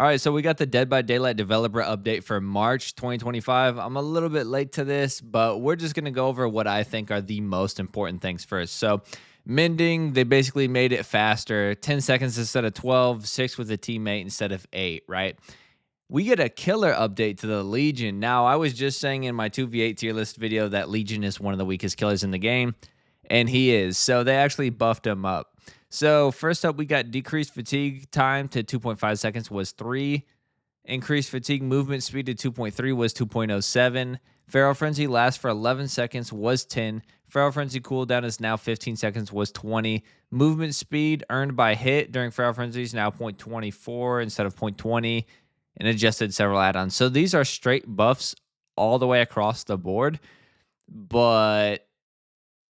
All right, so we got the Dead by Daylight developer update for March 2025. I'm a little bit late to this, but we're just going to go over what I think are the most important things first. So, mending, they basically made it faster 10 seconds instead of 12, 6 with a teammate instead of 8, right? We get a killer update to the Legion. Now, I was just saying in my 2v8 tier list video that Legion is one of the weakest killers in the game, and he is. So they actually buffed him up. So first up, we got decreased fatigue time to 2.5 seconds was 3. Increased fatigue movement speed to 2.3 was 2.07. Feral Frenzy lasts for 11 seconds was 10. Feral Frenzy cooldown is now 15 seconds was 20. Movement speed earned by hit during Feral Frenzy is now 0.24 instead of 0.20, and adjusted several add-ons. So these are straight buffs all the way across the board, but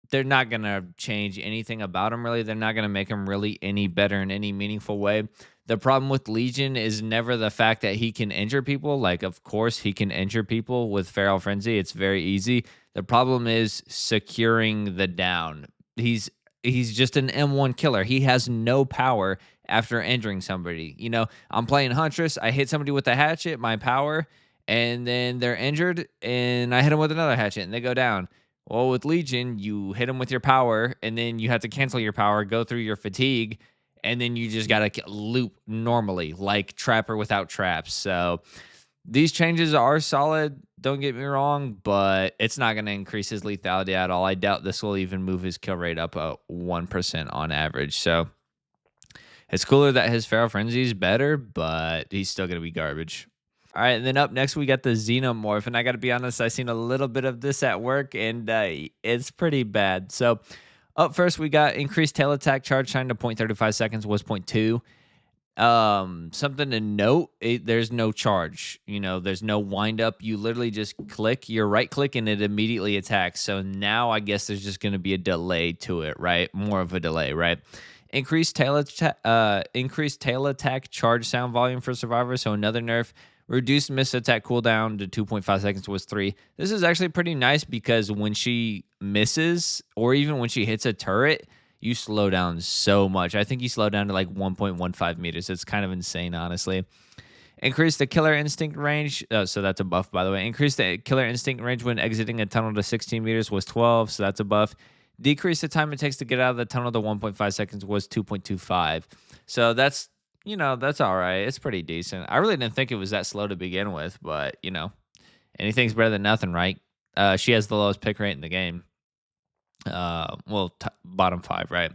they're not going to change anything about him, really. They're not going to make him really any better in any meaningful way. The problem with Legion is never the fact that he can injure people. Like, of course, he can injure people with Feral Frenzy. It's very easy. The problem is securing the down. He's just an M1 killer. He has no power after injuring somebody. You know, I'm playing Huntress. I hit somebody with a hatchet, my power, and then they're injured, and I hit them with another hatchet, and they go down. Well, with Legion, you hit them with your power, and then you have to cancel your power, go through your fatigue, and then you just got to loop normally, like Trapper without traps. So these changes are solid, don't get me wrong, but it's not going to increase his lethality at all. I doubt this will even move his kill rate up 1% on average. So it's cooler that his Feral Frenzy is better, but he's still going to be garbage. All right, and then up next, we got the Xenomorph. And I got to be honest, I've seen a little bit of this at work, and it's pretty bad. So up first, we got increased tail attack charge time to 0.35 seconds was 0.2. Something to note, there's no charge. You know, there's no wind up. You literally just click, your right click, and it immediately attacks. So now I guess there's just going to be a delay to it, right? More of a delay, right? Increased tail attack charge sound volume for survivors. So another nerf. Reduced miss attack cooldown to 2.5 seconds was 3. This is actually pretty nice because when she misses, or even when she hits a turret, you slow down so much. I think you slow down to like 1.15 meters. It's kind of insane, honestly. Increase the killer instinct range. So that's a buff, by the way. Increase the killer instinct range when exiting a tunnel to 16 meters was 12. So that's a buff. Decrease the time it takes to get out of the tunnel to 1.5 seconds was 2.25. So that's, you know, that's all right. It's pretty decent. I really didn't think it was that slow to begin with, but, you know, anything's better than nothing, right? She has the lowest pick rate in the game. Bottom 5, right?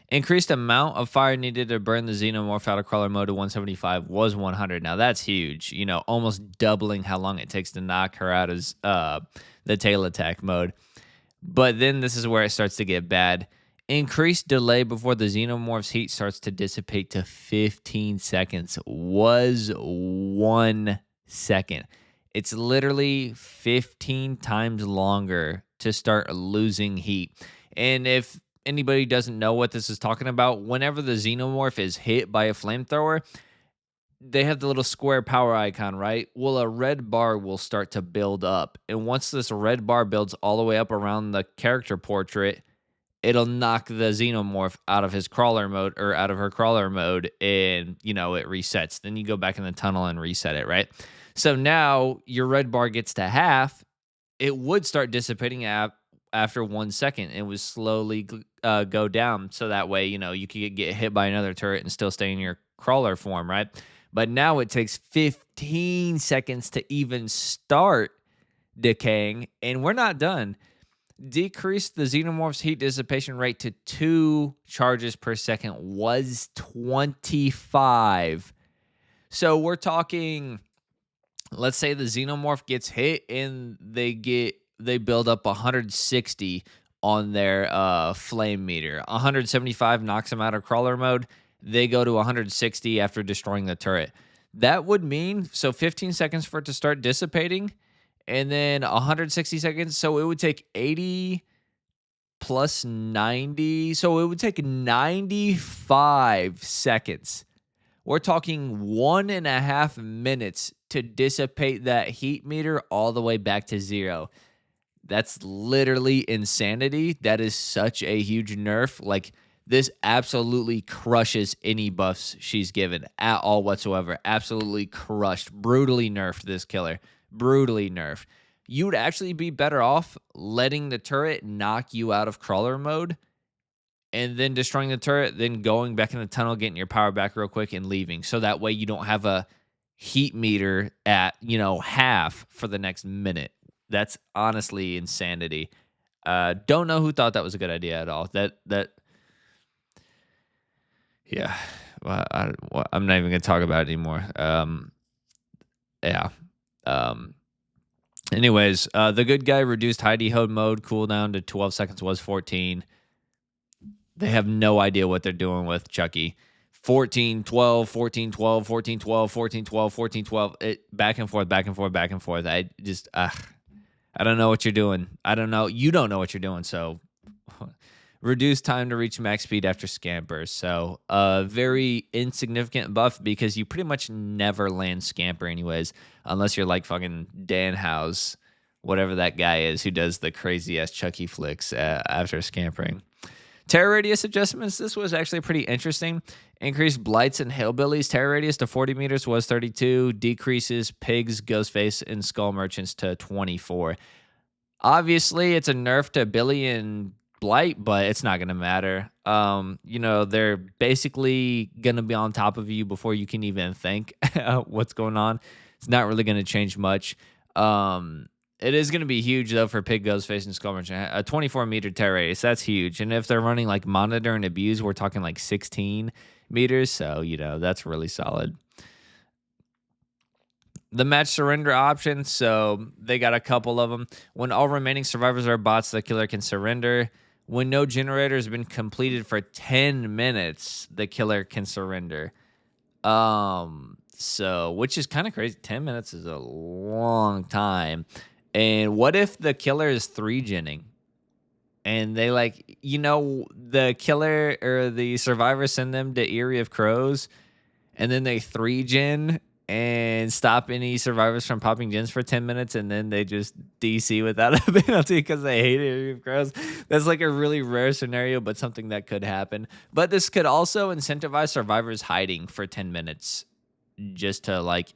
Increased amount of fire needed to burn the Xenomorph out of crawler mode to 175 was 100. Now, that's huge. You know, almost doubling how long it takes to knock her out as the tail attack mode. But then this is where it starts to get bad. Increased delay before the Xenomorph's heat starts to dissipate to 15 seconds was 1 second. It's literally 15 times longer to start losing heat. And if anybody doesn't know what this is talking about, whenever the Xenomorph is hit by a flamethrower, they have the little square power icon, right? Well, a red bar will start to build up. And once this red bar builds all the way up around the character portrait, it'll knock the Xenomorph out of his crawler mode, or out of her crawler mode, and, you know, it resets. Then you go back in the tunnel and reset it, right? So now your red bar gets to half. It would start dissipating after 1 second. It would slowly go down. So that way, you know, you could get hit by another turret and still stay in your crawler form, right? But now it takes 15 seconds to even start decaying, and we're not done. Decreased the Xenomorph's heat dissipation rate to 2 charges per second was 25. So we're talking, let's say the Xenomorph gets hit and they build up 160 on their flame meter. 175 knocks them out of crawler mode. They go to 160 after destroying the turret. That would mean, so 15 seconds for it to start dissipating, and then 160 seconds. So it would take 80 plus 90. So it would take 95 seconds. We're talking 1.5 minutes to dissipate that heat meter all the way back to 0. That's literally insanity. That is such a huge nerf. Like, This absolutely crushes any buffs she's given at all whatsoever. Absolutely crushed. Brutally nerfed this killer. Brutally nerfed. You would actually be better off letting the turret knock you out of crawler mode and then destroying the turret, then going back in the tunnel, getting your power back real quick and leaving. So that way you don't have a heat meter at, half for the next minute. That's honestly insanity. Don't know who thought that was a good idea at all. Yeah. I'm not even gonna talk about it anymore. Yeah. Um. Anyways, the good guy reduced Heidi Ho mode cooldown to 12 seconds was 14. They have no idea what they're doing with Chucky. 14, 12, 14, 12, 14, 12, 14, 12, 14, 12. Back and forth, back and forth, back and forth. I just, I don't know what you're doing. I don't know. You don't know what you're doing. So reduce time to reach max speed after scampers. So very insignificant buff because you pretty much never land scamper anyways, unless you're like fucking Dan House, whatever that guy is who does the crazy ass Chucky flicks after scampering. Terror radius adjustments. This was actually pretty interesting. Increased blights and hillbillies. Terror radius to 40 meters was 32. Decreases pigs, ghostface, and skull merchants to 24. Obviously, it's a nerf to Billy and Blight, but it's not going to matter. They're basically going to be on top of you before you can even think what's going on. It's not really going to change much. It is going to be huge, though, for Pig, Ghostface, and Skull Merchant. A 24-meter terror radius, that's huge. And if they're running, like, Monitor and Abuse, we're talking, like, 16 meters. So, that's really solid. The match surrender option, so they got a couple of them. When all remaining survivors are bots, the killer can surrender. When no generator has been completed for 10 minutes, the killer can surrender. Which is kind of crazy. 10 minutes is a long time. And what if the killer is 3-genning? And they the killer or the survivor send them to Eyrie of Crows, and then they 3-gen and stop any survivors from popping gens for 10 minutes, and then they just DC without a penalty because they hate Eyrie of Crows. That's like a really rare scenario, but something that could happen. But this could also incentivize survivors hiding for 10 minutes just to,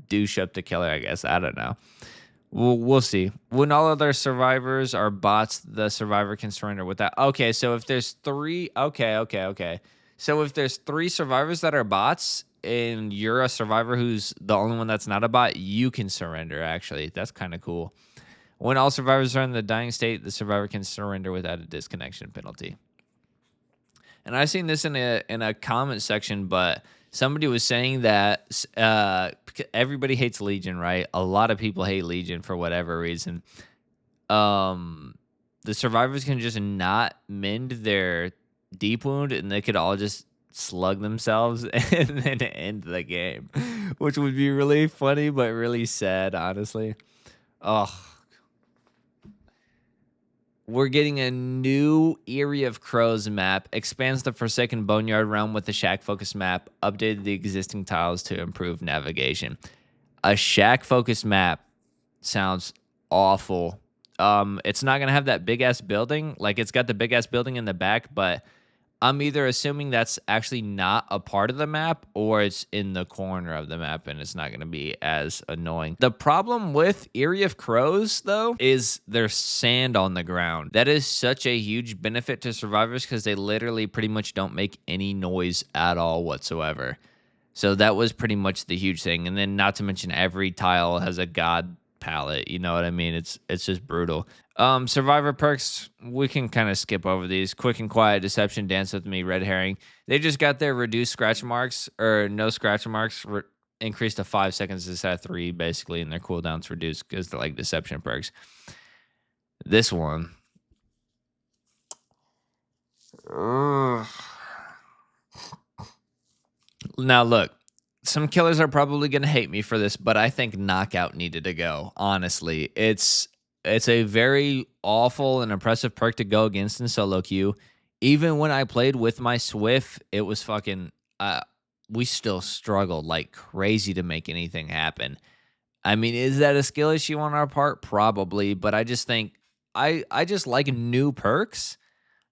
douche up the killer, I guess. I don't know. We'll see. When all other survivors are bots, the survivor can surrender with that. Okay, so if there's 3... Okay. So if there's 3 survivors that are bots and you're a survivor who's the only one that's not a bot, you can surrender, actually. That's kind of cool. When all survivors are in the dying state, the survivor can surrender without a disconnection penalty. And I've seen this in a comment section, but somebody was saying that everybody hates Legion, right? A lot of people hate Legion for whatever reason. The survivors can just not mend their deep wound, and they could all just slug themselves and then end the game, which would be really funny but really sad, honestly. Oh, we're getting a new Eyrie of Crows map, expands the Forsaken Boneyard realm with the shack focus map, updated the existing tiles to improve navigation. A shack focus map sounds awful. It's not gonna have that big ass building. Like, it's got the big ass building in the back, but I'm either assuming that's actually not a part of the map or it's in the corner of the map and it's not going to be as annoying. The problem with Eyrie of Crows, though, is there's sand on the ground. That is such a huge benefit to survivors because they literally pretty much don't make any noise at all whatsoever. So that was pretty much the huge thing. And then not to mention every tile has a god palette. You know what I mean? It's just brutal. Survivor perks, we can kind of skip over these. Quick and Quiet, Deception, Dance With Me, Red Herring. They just got their reduced scratch marks, or no scratch marks, increased to 5 seconds instead of 3, basically, and their cooldowns reduced because they're like Deception perks. This one. Now, look. Some killers are probably going to hate me for this, but I think Knockout needed to go, honestly. It's a very awful and impressive perk to go against in solo queue. Even when I played with my Swift, it was fucking... we still struggled like crazy to make anything happen. I mean, is that a skill issue on our part? Probably, but I just think... I just like new perks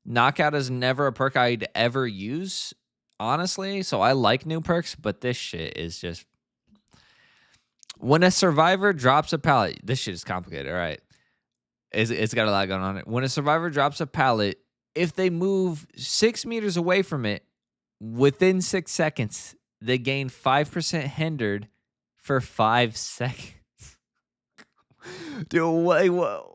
Knockout is never a perk I'd ever use, honestly. So I like new perks, but this shit is just when a survivor drops a pallet. This shit is complicated. All right, it's got a lot going on. When a survivor drops a pallet, if they move 6 meters away from it within 6 seconds, they gain 5% hindered for 5 seconds. Dude, what?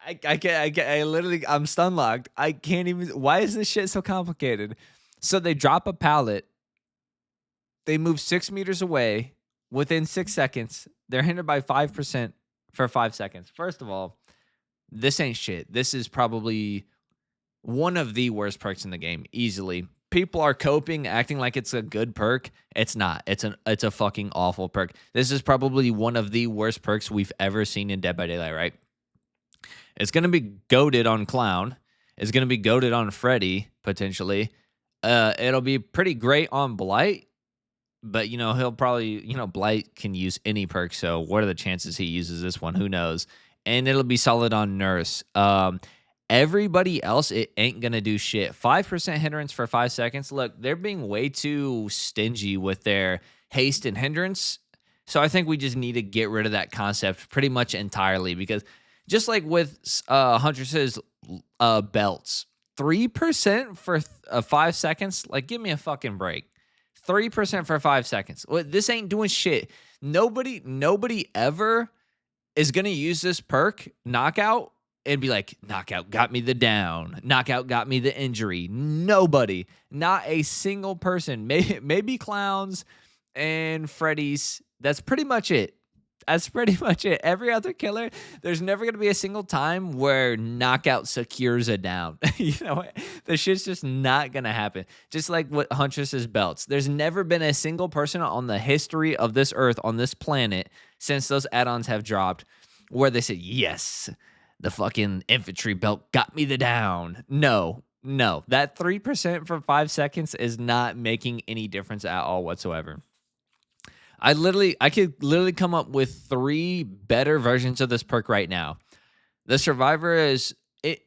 I can't. I literally, I'm stun locked. I can't even. Why is this shit so complicated? So they drop a pallet. They move 6 meters away within 6 seconds. They're hindered by 5% for 5 seconds. First of all, this ain't shit. This is probably one of the worst perks in the game, easily. People are coping, acting like it's a good perk. It's not. It's a fucking awful perk. This is probably one of the worst perks we've ever seen in Dead by Daylight, right? It's going to be goated on Clown. It's going to be goated on Freddy, potentially. It'll be pretty great on Blight. But, he'll probably, Blight can use any perk. So what are the chances he uses this one? Who knows? And it'll be solid on Nurse. Everybody else, it ain't going to do shit. 5% hindrance for 5 seconds. Look, they're being way too stingy with their haste and hindrance. So I think we just need to get rid of that concept pretty much entirely. Because just like with Huntress's belts, 3% for 5 seconds? Like, give me a fucking break. 3% for 5 seconds. Well, this ain't doing shit. Nobody ever is going to use this perk, Knockout, and be like, Knockout got me the down. Knockout got me the injury. Nobody. Not a single person. Maybe Clowns and Freddy's. That's pretty much it. Every other killer, there's never going to be a single time where Knockout secures a down. The shit's just not going to happen. Just like what Huntress's belts. There's never been a single person on the history of this earth, on this planet, since those add-ons have dropped, where they said, yes, the fucking infantry belt got me the down. No. That 3% for 5 seconds is not making any difference at all whatsoever. I could literally come up with 3 better versions of this perk right now. The survivor is,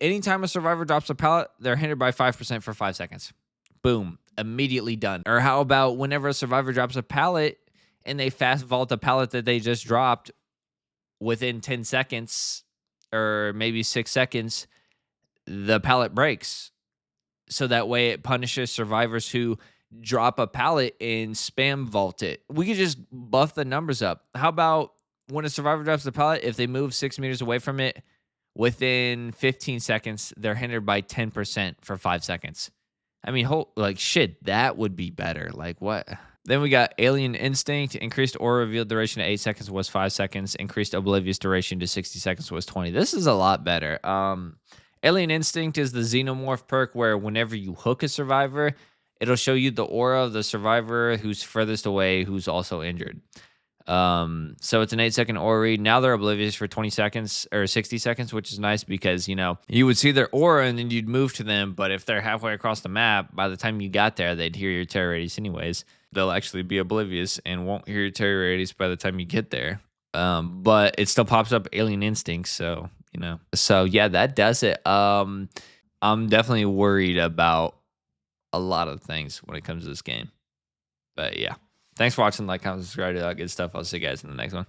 anytime a survivor drops a pallet, they're hindered by 5% for 5 seconds. Boom. Immediately done. Or how about whenever a survivor drops a pallet and they fast vault a pallet that they just dropped within 10 seconds or maybe 6 seconds, the pallet breaks. So that way it punishes survivors who drop a pallet and spam vault it. We could just buff the numbers up. How about when a survivor drops the pallet, if they move 6 meters away from it within 15 seconds, they're hindered by 10% for 5 seconds. I mean, shit, that would be better. Like, what? Then we got Alien Instinct. Increased aura reveal duration to 8 seconds was 5 seconds. Increased oblivious duration to 60 seconds was 20. This is a lot better. Alien Instinct is the Xenomorph perk where whenever you hook a survivor, it'll show you the aura of the survivor who's furthest away, who's also injured. So it's an 8-second aura read. Now they're oblivious for 20 seconds or 60 seconds, which is nice because, you would see their aura and then you'd move to them. But if they're halfway across the map, by the time you got there, they'd hear your terror radius anyways. They'll actually be oblivious and won't hear your terror radius by the time you get there. But it still pops up Alien Instincts. So, So yeah, that does it. I'm definitely worried about a lot of things when it comes to this game. But yeah, thanks for watching. Like, comment, subscribe, do all that good stuff. I'll see you guys in the next one.